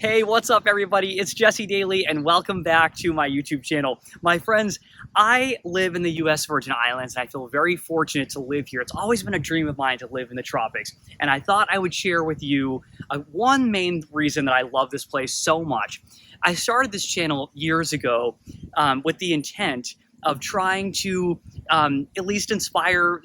Hey, what's up everybody? It's Jesse Daly and welcome back to my YouTube channel. My friends, I live in the US Virgin Islands and I feel very fortunate to live here. It's always been a dream of mine to live in the tropics. And I thought I would share with you one main reason that I love this place so much. I started this channel years ago with the intent of trying to at least inspire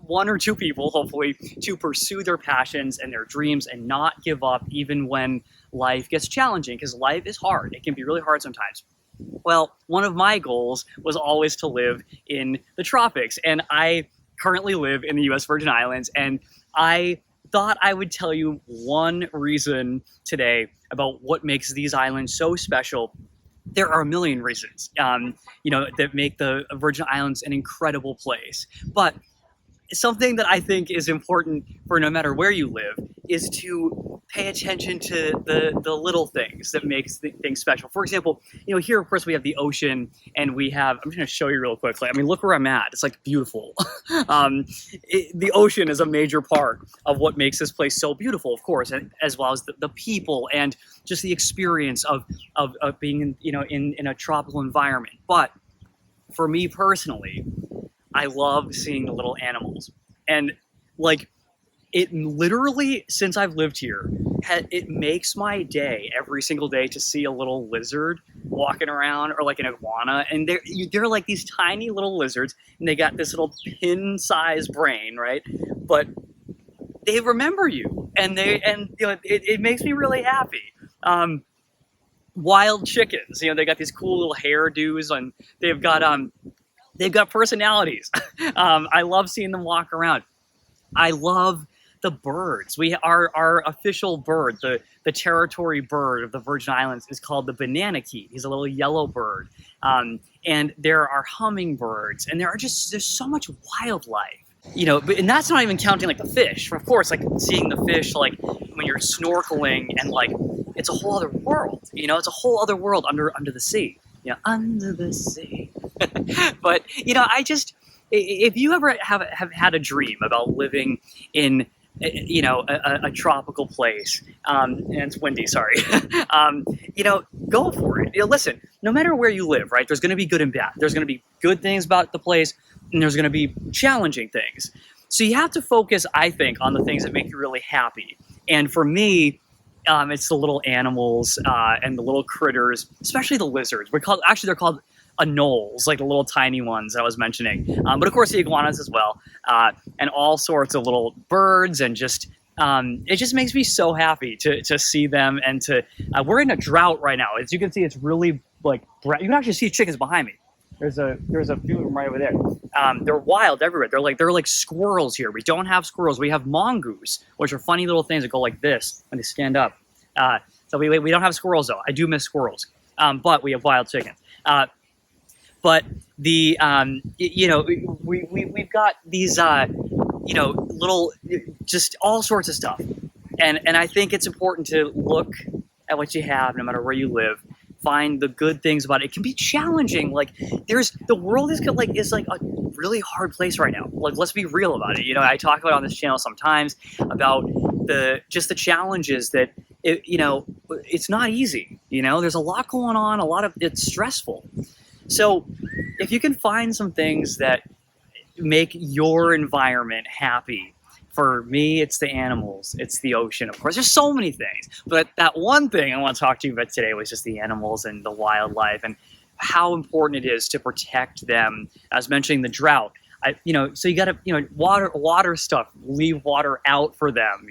one or two people, hopefully, to pursue their passions and their dreams and not give up even when life gets challenging, because life is hard. It can be really hard sometimes. Well, one of my goals was always to live in the tropics, and I currently live in the US Virgin Islands, and I thought I would tell you one reason today about what makes these islands so special. There are a million reasons, that make the Virgin Islands an incredible place. But something that I think is important for no matter where you live is to pay attention to the little things that makes things special. For example, here, of course, we have the ocean and we have, I'm just going to show you real quickly. I mean, look where I'm at. It's like beautiful. The ocean is a major part of what makes this place so beautiful, of course, and as well as the people and just the experience of being, in a tropical environment. But for me personally, I love seeing the little animals, and like it literally, since I've lived here, it makes my day every single day to see a little lizard walking around, or like an iguana, and they're like these tiny little lizards, and they got this little pin-sized brain, right? But they remember you, and it makes me really happy. Wild chickens, they got these cool little hairdos, and they've got personalities. I love seeing them walk around. I love the birds. Our official bird, the territory bird of the Virgin Islands, is called the banana key. He's a little yellow bird. And there are hummingbirds, and there's so much wildlife. And that's not even counting like the fish. Of course, like seeing the fish, like when you're snorkeling, and like it's a whole other world. It's a whole other world under the sea. Under the sea. But if you ever have had a dream about living in a tropical place, and it's windy, sorry, go for it. Listen, no matter where you live, right, there's going to be good and bad. There's going to be good things about the place, and there's going to be challenging things. So you have to focus, I think, on the things that make you really happy. And for me, it's the little animals and the little critters, especially the lizards. They're called anoles, like the little tiny ones I was mentioning. But of course the iguanas as well, and all sorts of little birds, and just it just makes me so happy to see them. And we're in a drought right now. As you can see, it's really like you can actually see chickens behind me. There's a few of them right over there. They're wild everywhere. They're like squirrels here. We don't have squirrels. We have mongoose, which are funny little things that go like this when they stand up. So we don't have squirrels though. I do miss squirrels. But we have wild chickens. But the we've got these little, just all sorts of stuff, and I think it's important to look at what you have, no matter where you live. Find the good things about it. It can be challenging. Like the world is like a really hard place right now. Like, let's be real about it. I talk about it on this channel sometimes about the challenges that it's not easy. There's a lot going on. It's stressful. So if you can find some things that make your environment happy, for me, it's the animals, it's the ocean, of course. There's so many things, but that one thing I want to talk to you about today was just the animals and the wildlife, and how important it is to protect them. I was mentioning the drought. So you got to, water stuff, leave water out for them,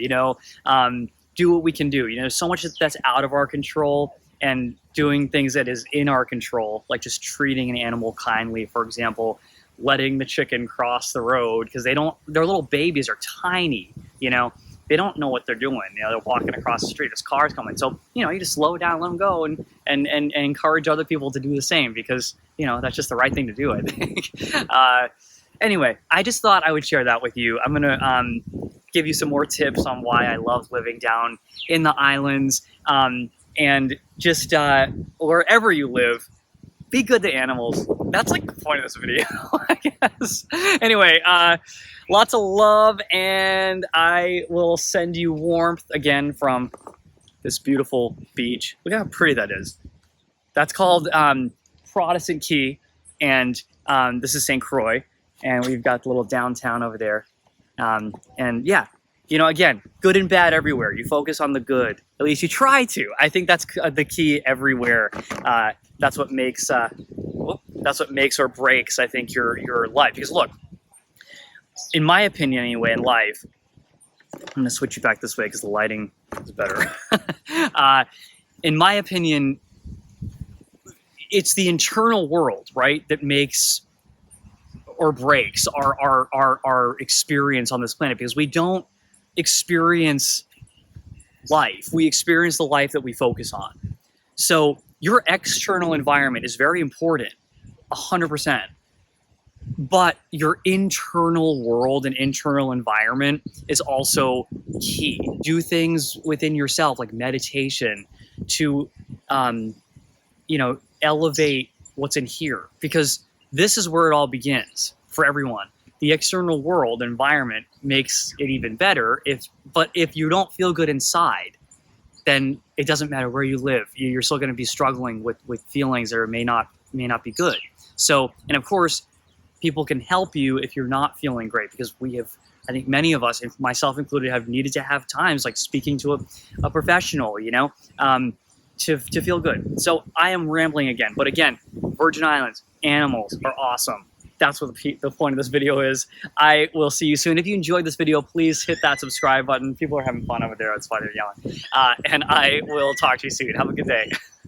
do what we can do. So much that's out of our control, and doing things that is in our control, like just treating an animal kindly, for example, letting the chicken cross the road, because their little babies are tiny, they don't know what they're doing. They're walking across the street, there's cars coming. So, you just slow down, let them go, and encourage other people to do the same, because, that's just the right thing to do, I think. Anyway, I just thought I would share that with you. I'm going to give you some more tips on why I love living down in the islands. And just wherever you live, be good to animals. That's like the point of this video, I guess. Anyway, lots of love, and I will send you warmth again from this beautiful beach. Look how pretty that is. That's called Protestant Key, and this is St. Croix, and we've got the little downtown over there. And yeah, you know, again, good and bad everywhere. You focus on the good. At least you try to. I think that's the key everywhere. That's what makes or breaks, I think, your life. Because look, in my opinion anyway, in life, I'm going to switch you back this way because the lighting is better. In my opinion, it's the internal world, right, that makes or breaks our experience on this planet, because we don't experience life. We experience the life that we focus on. So your external environment is very important, 100%. But your internal world and internal environment is also key. Do things within yourself, like meditation, to, you know, elevate what's in here, because this is where it all begins for everyone. The external world environment makes it even better. But if you don't feel good inside, then it doesn't matter where you live. You're still going to be struggling with feelings that may not be good. So, and of course, people can help you if you're not feeling great, because I think many of us, myself included, have needed to have times like speaking to a professional, you know, to feel good. So I am rambling again, but again, Virgin Islands, animals are awesome. That's what the point of this video is. I will see you soon. If you enjoyed this video, please hit that subscribe button. People are having fun over there. It's fun, they're yelling. And I will talk to you soon. Have a good day.